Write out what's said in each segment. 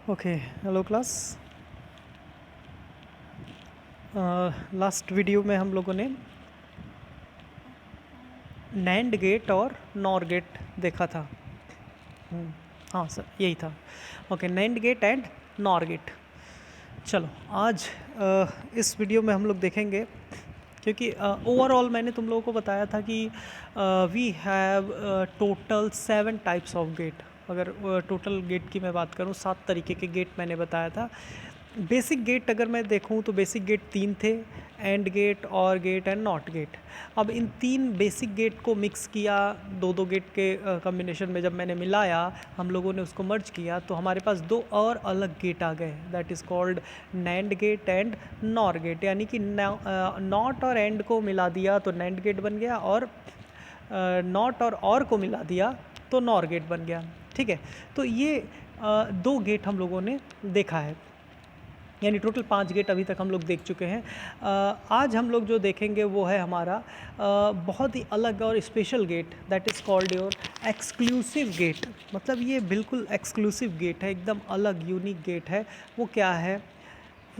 Okay, hello class. Last video में हम लोगों ने नैंड गेट और नॉर गेट देखा था। हाँ सर, यही था। Okay, NAND gate and NOR gate. चलो आज इस वीडियो में हम लोग देखेंगे, क्योंकि ओवरऑल मैंने तुम लोगों को बताया था कि we have total 7 types of gate. अगर टोटल गेट की मैं बात करूँ, 7 तरीके के गेट मैंने बताया था। बेसिक गेट अगर मैं देखूं तो बेसिक गेट 3 थे, एंड गेट, और गेट एंड नॉट गेट। अब इन 3 बेसिक गेट को मिक्स किया, दो गेट के कॉम्बिनेशन में जब मैंने मिलाया, हम लोगों ने उसको मर्ज किया, तो हमारे पास 2 और अलग गेट आ गए, that is called NAND gate and NOR gate. यानी कि नॉट और एंड को मिला दिया तो नैंड गेट बन गया, और नॉट और को मिला दिया तो नॉर गेट बन गया। ठीक है, तो ये 2 गेट हम लोगों ने देखा है, यानी टोटल 5 गेट अभी तक हम लोग देख चुके हैं। आज हम लोग जो देखेंगे वो है हमारा बहुत ही अलग और special gate, that is called your exclusive gate. मतलब ये बिल्कुल एक्सक्लूसिव गेट है, एकदम अलग यूनिक गेट है। वो क्या है?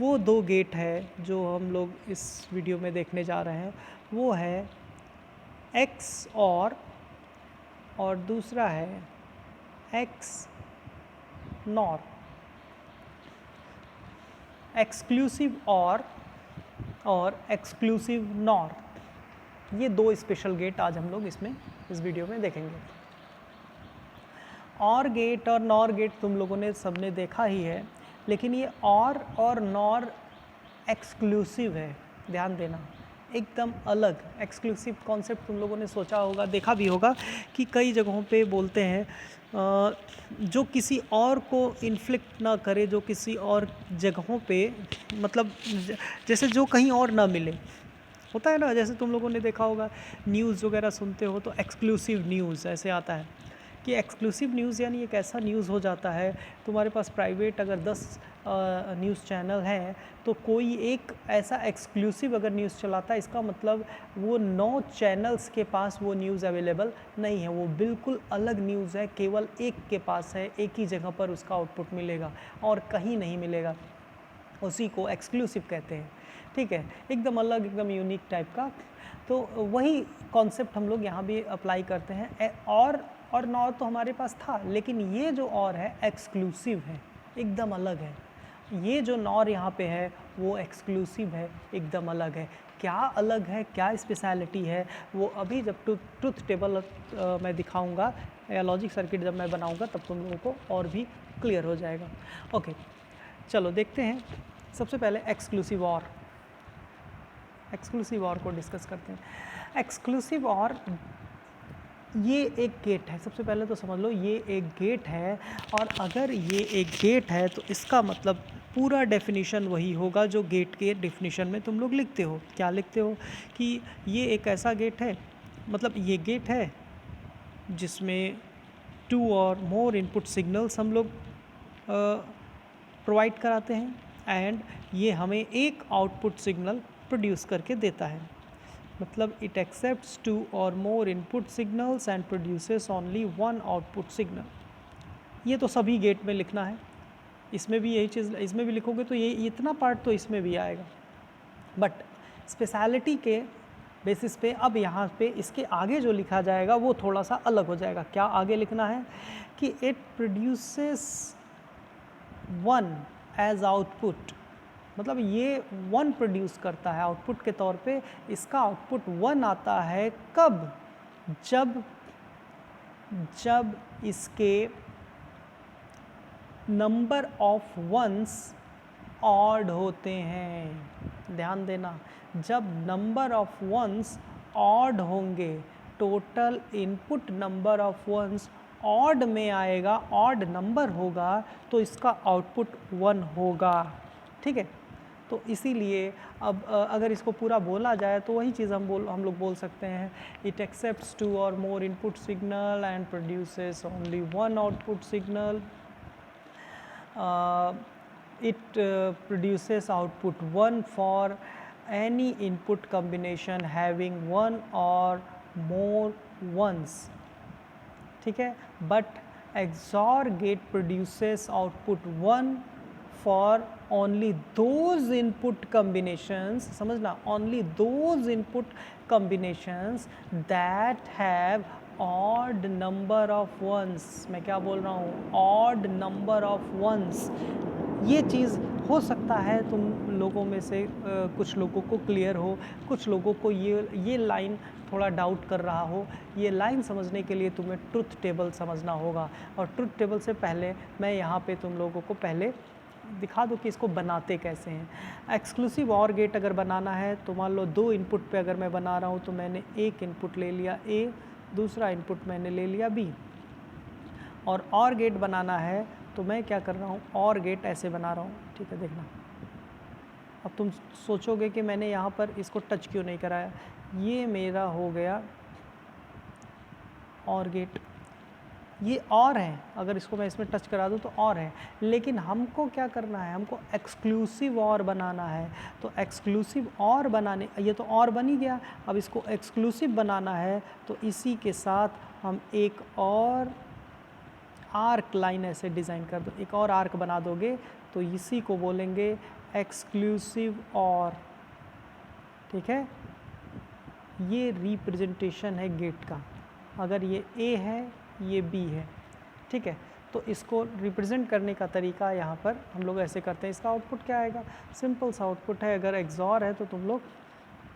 वो 2 गेट है जो हम लोग इस वीडियो में देखने जा रहे हैं। वो है एक्स और दूसरा है एक्स नॉर। एक्सक्लूसिव और एक्सक्लूसिव नॉर, ये 2 स्पेशल गेट आज हम लोग इस वीडियो में देखेंगे। और गेट और नॉर गेट तुम लोगों ने सबने देखा ही है, लेकिन ये और नॉर एक्सक्लूसिव है। ध्यान देना, एकदम अलग एक्सक्लूसिव कॉन्सेप्ट तुम लोगों ने सोचा होगा, देखा भी होगा कि कई जगहों पे बोलते हैं जो किसी और को इन्फ्लिक्ट ना करे, जो किसी और जगहों पे, मतलब जैसे जो कहीं और ना मिले, होता है ना। जैसे तुम लोगों ने देखा होगा, न्यूज़ वगैरह सुनते हो तो एक्सक्लूसिव न्यूज़ ऐसे आता है कि एक्सक्लूसिव न्यूज़ यानी एक ऐसा न्यूज़ हो जाता है, तुम्हारे पास प्राइवेट अगर 10 न्यूज़ चैनल हैं, तो कोई एक ऐसा एक्सक्लूसिव अगर न्यूज़ चलाता है, इसका मतलब वो 9 चैनल्स के पास वो न्यूज़ अवेलेबल नहीं है, वो बिल्कुल अलग न्यूज़ है, केवल एक के पास है, एक ही जगह पर उसका आउटपुट मिलेगा और कहीं नहीं मिलेगा। उसी को एक्सक्लूसिव कहते हैं। ठीक है, एकदम अलग, एकदम यूनिक टाइप का। तो वही कॉन्सेप्ट हम लोग यहाँ भी अप्लाई करते हैं। और नॉर तो हमारे पास था, लेकिन ये जो और है एक्सक्लूसिव है, एकदम अलग है। ये जो नॉर यहाँ पे है वो एक्सक्लूसिव है, एकदम अलग है। क्या अलग है, क्या स्पेशलिटी है, वो अभी जब ट्रुथ टेबल मैं दिखाऊंगा या लॉजिक सर्किट जब मैं बनाऊंगा, तब तुम लोगों को और भी क्लियर हो जाएगा। ओके, चलो देखते हैं। सबसे पहले एक्सक्लूसिव और को डिस्कस करते हैं। एक्सक्लूसिव और ये एक गेट है। सबसे पहले तो समझ लो ये एक गेट है, और अगर ये एक गेट है तो इसका मतलब पूरा डेफिनेशन वही होगा जो गेट के डेफिनेशन में तुम लोग लिखते हो। क्या लिखते हो? कि ये एक ऐसा गेट है, मतलब ये गेट है जिसमें 2 और मोर इनपुट सिग्नल्स हम लोग प्रोवाइड कराते हैं, एंड ये हमें एक आउटपुट सिग्नल प्रोड्यूस करके देता है। मतलब it accepts 2 or more input signals and produces only 1 output signal. ये तो सभी गेट में लिखना है, इसमें भी यही चीज़, इसमें भी लिखोगे तो ये इतना पार्ट तो इसमें भी आएगा। बट स्पेशलिटी के बेसिस पे अब यहाँ पे इसके आगे जो लिखा जाएगा वो थोड़ा सा अलग हो जाएगा। क्या आगे लिखना है? कि इट प्रोड्यूसेस 1 एज आउटपुट। मतलब ये 1 प्रोड्यूस करता है आउटपुट के तौर पे, इसका आउटपुट 1 आता है। कब? जब इसके नंबर ऑफ वंस ऑड होते हैं। ध्यान देना, जब नंबर ऑफ वंस ऑड होंगे, total input number of ones odd में आएगा, ऑड नंबर होगा, तो इसका आउटपुट 1 होगा। ठीक है, तो इसीलिए अब अगर इसको पूरा बोला जाए तो वही चीज़ हम लोग बोल सकते हैं। It accepts 2 or more input signal and produces only 1 output signal. It produces output 1 for any input combination having 1 or more ones. ठीक है, but XOR gate produces output 1 for only those input combinations, समझना, only those input combinations that have odd number of ones. मैं क्या बोल रहा हूँ, odd number of ones. ये चीज़ हो सकता है तुम लोगों में से कुछ लोगों को क्लियर हो, कुछ लोगों को ये लाइन थोड़ा डाउट कर रहा हो. ये लाइन समझने के लिए तुम्हें ट्रुथ टेबल समझना होगा. और ट्रुथ टेबल से पहले मैं यहाँ पे तुम लोगों को पहले दिखा दूँ कि इसको बनाते कैसे हैं. एक्सक्लूसिव ऑर गेट अगर बनाना है तो मान लो 2 इनपुट पे अगर मैं बना रहा हूँ तो मैंने एक इनपुट ले लिया A, दूसरा इनपुट मैंने ले लिया B. और ऑर गेट बनाना है तो मैं क्या कर रहा हूँ, ऑर गेट ऐसे बना रहा हूँ. ठीक है, देखना. अब तुम सोचोगे कि मैंने यहाँ पर इसको टच क्यों नहीं कराया. ये मेरा हो गया ऑर गेट. ये और है, अगर इसको मैं इसमें टच करा दूँ तो और है, लेकिन हमको क्या करना है, हमको एक्सक्लूसिव और बनाना है. तो एक्सक्लूसिव और बनाने, ये तो और बन ही गया, अब इसको एक्सक्लूसिव बनाना है तो इसी के साथ हम एक और आर्क लाइन ऐसे डिज़ाइन कर दो. एक और आर्क बना दोगे तो इसी को बोलेंगे एक्सक्लूसिव और. ठीक है, ये रिप्रेजेंटेशन है गेट का. अगर ये A है, ये B है. ठीक है, तो इसको रिप्रेजेंट करने का तरीका यहाँ पर हम लोग ऐसे करते हैं. इसका आउटपुट क्या आएगा, सिंपल सा आउटपुट है. अगर XOR है तो तुम लोग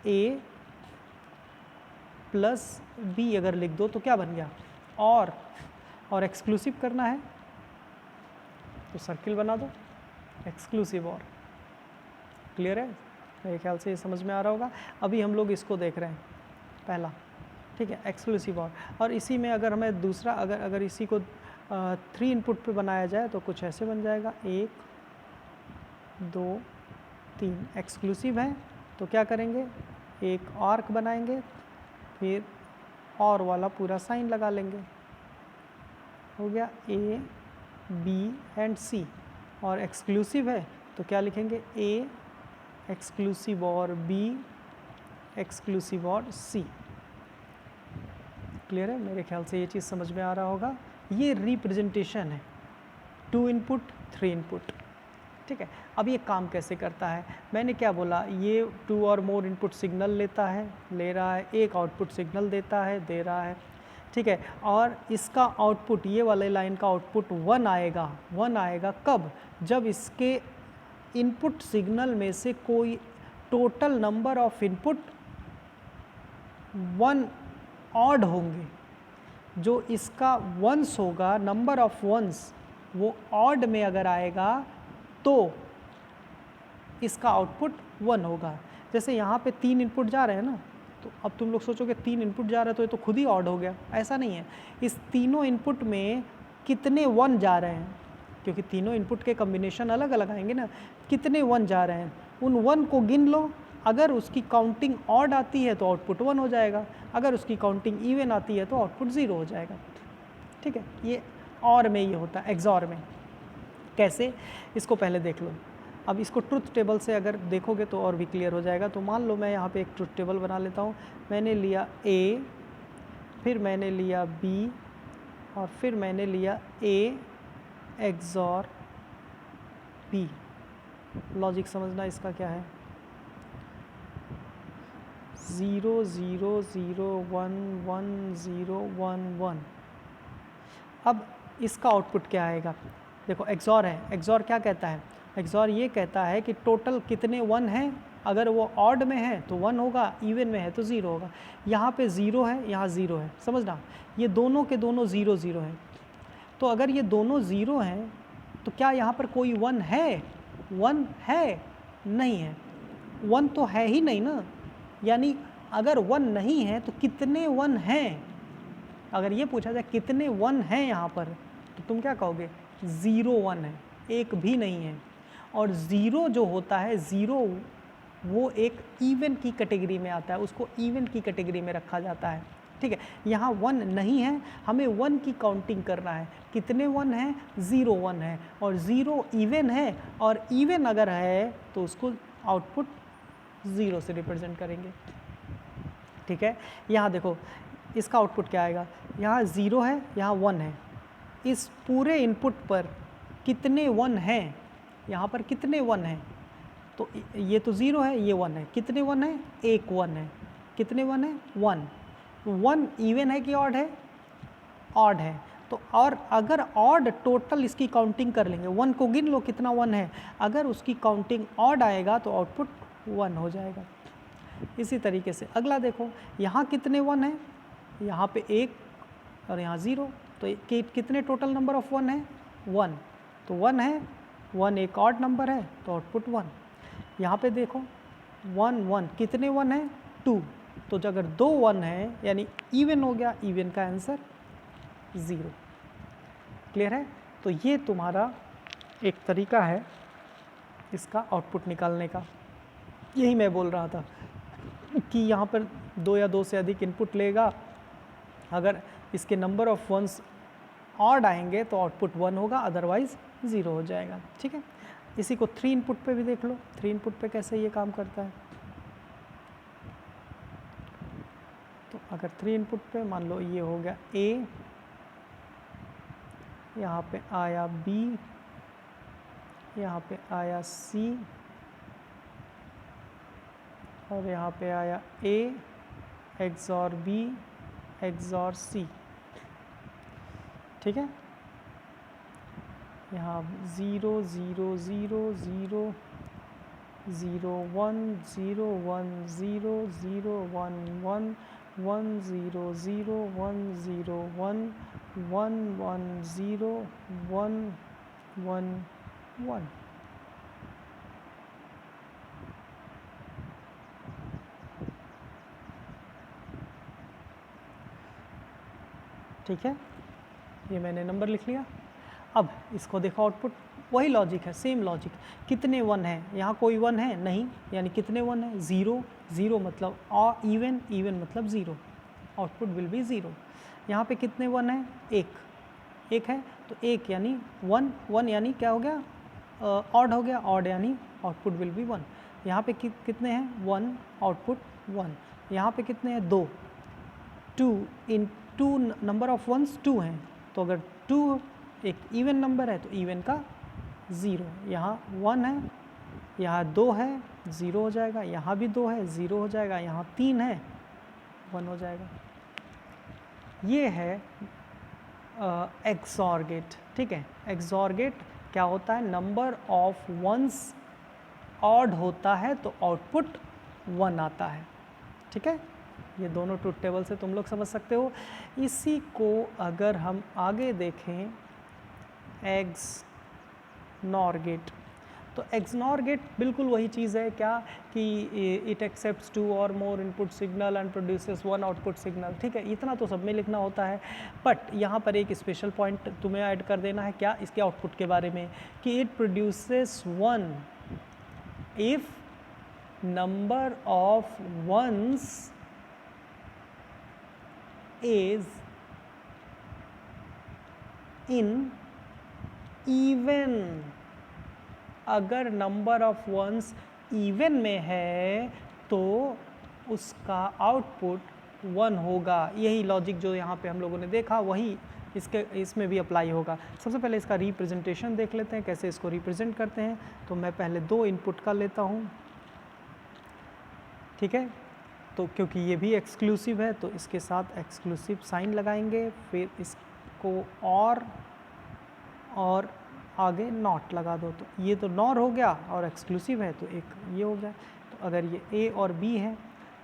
A प्लस B अगर लिख दो तो क्या बन गया, और एक्सक्लूसिव करना है तो सर्किल बना दो, एक्सक्लूसिव और. क्लियर है, मेरे ख्याल से ये समझ में आ रहा होगा. अभी हम लोग इसको देख रहे हैं पहला. ठीक है, एक्सक्लूसिव और इसी में अगर हमें दूसरा अगर इसी को 3 इनपुट पे बनाया जाए तो कुछ ऐसे बन जाएगा, 1 2 3. एक्सक्लूसिव है तो क्या करेंगे, एक आर्क बनाएंगे, फिर और वाला पूरा साइन लगा लेंगे. हो गया A B एंड C. और एक्सक्लूसिव है तो क्या लिखेंगे, A एक्सक्लूसिव और B एक्सक्लूसिव और C. क्लियर है, मेरे ख्याल से ये चीज़ समझ में आ रहा होगा. ये रिप्रेजेंटेशन है 2 इनपुट 3 इनपुट. ठीक है, अब ये काम कैसे करता है, मैंने क्या बोला, ये 2 और मोर इनपुट सिग्नल ले रहा है, एक आउटपुट सिग्नल देता है, दे रहा है. ठीक है, और इसका आउटपुट, ये वाले लाइन का आउटपुट 1 आएगा. 1 आएगा कब, जब इसके इनपुट सिग्नल में से कोई total number of input 1 odd होंगे. जो इसका वंस होगा, नंबर ऑफ वंस, वो ऑड में अगर आएगा तो इसका आउटपुट 1 होगा. जैसे यहाँ पे 3 इनपुट जा रहे हैं ना, तो अब तुम लोग सोचोगे 3 इनपुट जा रहा है तो ये तो खुद ही ऑड हो गया. ऐसा नहीं है, इस तीनों इनपुट में कितने 1 जा रहे हैं, क्योंकि तीनों इनपुट के कम्बिनेशन अलग अलग आएंगे ना. कितने 1 जा रहे हैं, उन 1 को गिन लो. अगर उसकी काउंटिंग ऑड आती है तो आउटपुट 1 हो जाएगा, अगर उसकी काउंटिंग इवन आती है तो आउटपुट 0 हो जाएगा. ठीक है, ये और में ये होता है, एक्सॉर में. कैसे, इसको पहले देख लो. अब इसको ट्रुथ टेबल से अगर देखोगे तो और भी क्लियर हो जाएगा. तो मान लो मैं यहाँ पे एक ट्रुथ टेबल बना लेता हूँ. मैंने लिया A, फिर मैंने लिया B, और फिर मैंने लिया A XOR B. लॉजिक समझना इसका क्या है, 0 0 0 1 1 0 1 1. अब इसका आउटपुट क्या आएगा, देखो XOR है. XOR क्या कहता है, XOR ये कहता है कि टोटल कितने 1 हैं. अगर वो ऑड में है तो 1 होगा, इवन में है तो 0 होगा. यहाँ पे 0 है, यहाँ 0 है, समझना. ये दोनों के दोनों 0 0 हैं. तो अगर ये दोनों 0 हैं तो क्या यहाँ पर कोई 1 है, 1 है, नहीं है. 1 तो है ही नहीं ना. यानी अगर 1 नहीं है तो कितने 1 हैं. अगर ये पूछा जाए कितने 1 हैं यहाँ पर, तो तुम क्या कहोगे, 0 1 है, एक भी नहीं है. और 0 जो होता है, 0 वो एक इवन की कैटेगरी में आता है, उसको इवन की कैटेगरी में रखा जाता है. ठीक है, यहाँ 1 नहीं है, हमें 1 की काउंटिंग करना है. कितने 1 हैं, 0 1 है, और 0 इवन है, और इवन अगर है तो उसको आउटपुट 0 से रिप्रेजेंट करेंगे. ठीक है, यहाँ देखो इसका आउटपुट क्या आएगा, यहाँ 0 है, यहाँ 1 है. इस पूरे इनपुट पर कितने 1 हैं, यहाँ पर कितने 1 हैं, तो ये तो 0 है, ये 1 है, कितने 1 है, एक 1 है, कितने 1 है, 1। 1 इवन है कि ऑड है, ऑड है। तो और अगर ऑड टोटल इसकी काउंटिंग कर लेंगे, 1 को गिन लो कितना 1 है, अगर उसकी काउंटिंग ऑड आएगा तो आउटपुट 1 हो जाएगा। इसी तरीके से अगला देखो, यहाँ कितने 1 है, यहाँ पे 1 और यहाँ 0, तो कितने टोटल नंबर ऑफ 1 है, 1, तो 1 है, 1 एक ऑड नंबर है तो आउटपुट 1। यहाँ पे देखो 1 1 कितने 1 है, 2, तो अगर 2 1 है यानी इवन हो गया, इवन का आंसर 0। क्लियर है? तो ये तुम्हारा एक तरीका है इसका आउटपुट निकालने का। यही मैं बोल रहा था कि यहाँ पर 2 या 2 से अधिक इनपुट लेगा, अगर इसके नंबर ऑफ वंस ऑड आएंगे तो आउटपुट 1 होगा, अदरवाइज 0 हो जाएगा। ठीक है, इसी को 3 इनपुट पे भी देख लो, 3 इनपुट पे कैसे ये काम करता है। तो अगर 3 इनपुट पे मान लो ये हो गया A, यहाँ पे आया B, यहाँ पे आया C और यहाँ पे आया A XOR B XOR C। ठीक है, यहाँ 0 0 0 0 0 1 0 1 0 0 1 1 1 0 0 1 0 1 1 1 0 1 1 1। ठीक है, ये मैंने नंबर लिख लिया। अब इसको देखो, आउटपुट वही लॉजिक है, सेम लॉजिक। कितने 1 है, यहाँ कोई 1 है नहीं, यानी कितने 1 है, 0 0 मतलब इवन, इवन मतलब 0, आउटपुट विल बी 0। यहाँ पे कितने 1 है, एक है, तो 1 यानी 1 1 यानी क्या हो गया, ऑड हो गया, ऑड यानी आउटपुट विल बी 1। यहाँ पे कितने हैं, 1, आउटपुट 1। यहाँ पे कितने हैं, 2 2 इन 2 नंबर ऑफ वंस 2 हैं, तो अगर 2 एक इवन नंबर है तो इवन का 0, यहाँ 1 है, यहाँ 2 है, 0 हो जाएगा, यहाँ भी 2 है, 0 हो जाएगा, यहाँ 3 है, 1 हो जाएगा। ये है एक्सॉर गेट। ठीक है, एक्सॉर गेट क्या होता है, नंबर ऑफ वंस ऑड होता है तो आउटपुट 1 आता है। ठीक है, ये दोनों ट्रुथ टेबल से तुम लोग समझ सकते हो। इसी को अगर हम आगे देखें, एक्सनॉर गेट, तो एक्सनॉर गेट बिल्कुल वही चीज़ है क्या कि it accepts 2 or more input signal and produces 1 output signal. ठीक है, इतना तो सब में लिखना होता है, बट यहाँ पर एक स्पेशल पॉइंट तुम्हें ऐड कर देना है क्या, इसके आउटपुट के बारे में, कि it produces 1 if number of ones is in even। अगर नंबर ऑफ वंस इवन में है तो उसका आउटपुट 1 होगा। यही लॉजिक जो यहाँ पे हम लोगों ने देखा वही इसमें भी अप्लाई होगा। सबसे पहले इसका रिप्रेजेंटेशन देख लेते हैं, कैसे इसको रिप्रेजेंट करते हैं। तो मैं पहले 2 इनपुट का लेता हूँ। ठीक है, तो क्योंकि ये भी एक्सक्लूसिव है तो इसके साथ एक्सक्लूसिव साइन लगाएंगे, फिर इसको और आगे नॉट लगा दो। तो ये तो नॉर हो गया और एक्सक्लूसिव है तो एक ये हो गया। तो अगर ये ए और बी है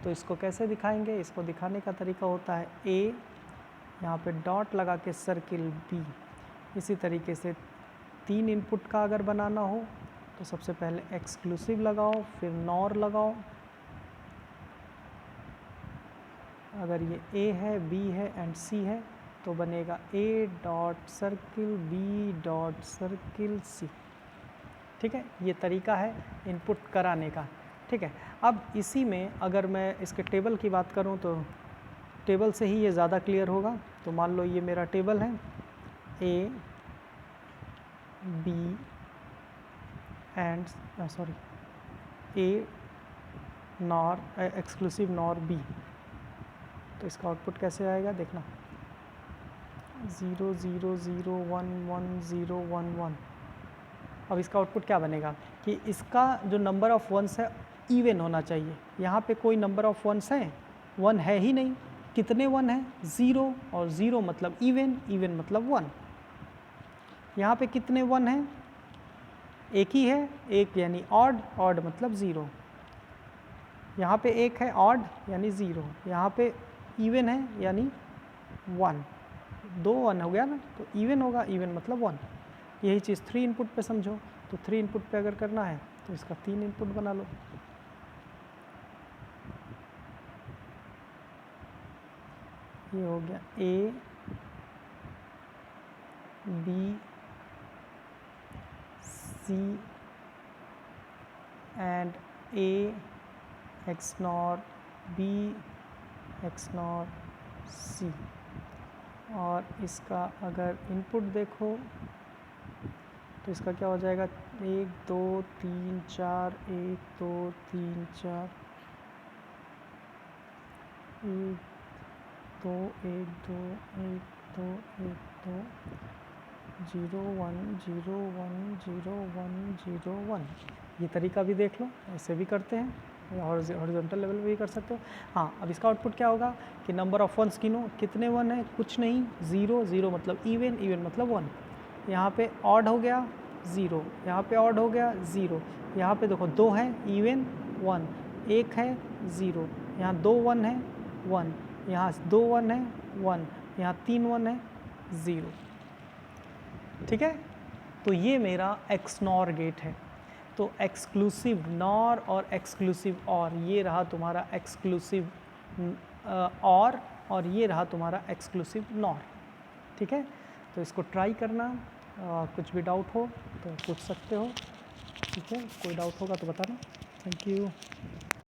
तो इसको कैसे दिखाएंगे, इसको दिखाने का तरीका होता है ए, यहाँ पे डॉट लगा के सर्किल बी। इसी तरीके से 3 इनपुट का अगर बनाना हो तो सबसे पहले एक्सक्लूसिव लगाओ, फिर नॉर लगाओ। अगर ये ए है, बी है एंड सी है तो बनेगा A dot circle B dot circle C. ठीक है, ये तरीका है इनपुट कराने का। ठीक है, अब इसी में अगर मैं इसके टेबल की बात करूं तो टेबल से ही ये ज़्यादा क्लियर होगा। तो मान लो ये मेरा टेबल है, A B and A NOR exclusive NOR B. तो इसका आउटपुट कैसे आएगा देखना, 0 0 0 1 1 0 1 1। अब इसका आउटपुट क्या बनेगा कि इसका जो नंबर ऑफ़ वंस है इवन होना चाहिए। यहाँ पे कोई नंबर ऑफ़ वंस है, 1 है ही नहीं। कितने 1 हैं? 0, और 0 मतलब इवन, इवन मतलब 1। यहाँ पे कितने 1 हैं? एक ही है, एक यानी ऑड, ऑड मतलब 0। यहाँ पे एक है ऑड यानी 0, यहाँ पे इवन है यानी 1। 2 1 हो गया ना, तो इवन होगा, इवन मतलब 1। यही चीज़ 3 इनपुट पे समझो, तो 3 इनपुट पे अगर करना है तो इसका 3 इनपुट बना लो। ये हो गया A B C and A XNOR B XNOR C। और इसका अगर इनपुट देखो तो इसका क्या हो जाएगा? 1 2 3 4 1 2 3 4 1 2 1 2 1 2 1 2 0 1 0 1 0 1 0 1। ये तरीका भी देख लो, ऐसे भी करते हैं, हॉरिजॉन्टल लेवल पे भी कर सकते हो। हाँ, अब इसका आउटपुट क्या होगा कि नंबर ऑफ वंस गिनो, कितने 1 है? कुछ नहीं, 0 0 मतलब इवन, इवन मतलब 1। यहाँ पे ऑड हो गया 0, यहाँ पे ऑड हो गया 0, यहाँ पे देखो 2 है इवन 1, 1 है 0, यहाँ 2 1 है 1, यहाँ 2 1 है 1, यहाँ 3 1 है 0। ठीक है, तो ये मेरा XNOR गेट है। तो एक्सक्लूसिव नॉर और एक्सक्लूसिव और, ये रहा तुम्हारा एक्सक्लूसिव और ये रहा तुम्हारा एक्सक्लूसिव नॉर। ठीक है, तो इसको ट्राई करना। कुछ भी डाउट हो तो पूछ सकते हो। ठीक है, कोई डाउट होगा तो बताना। Thank you.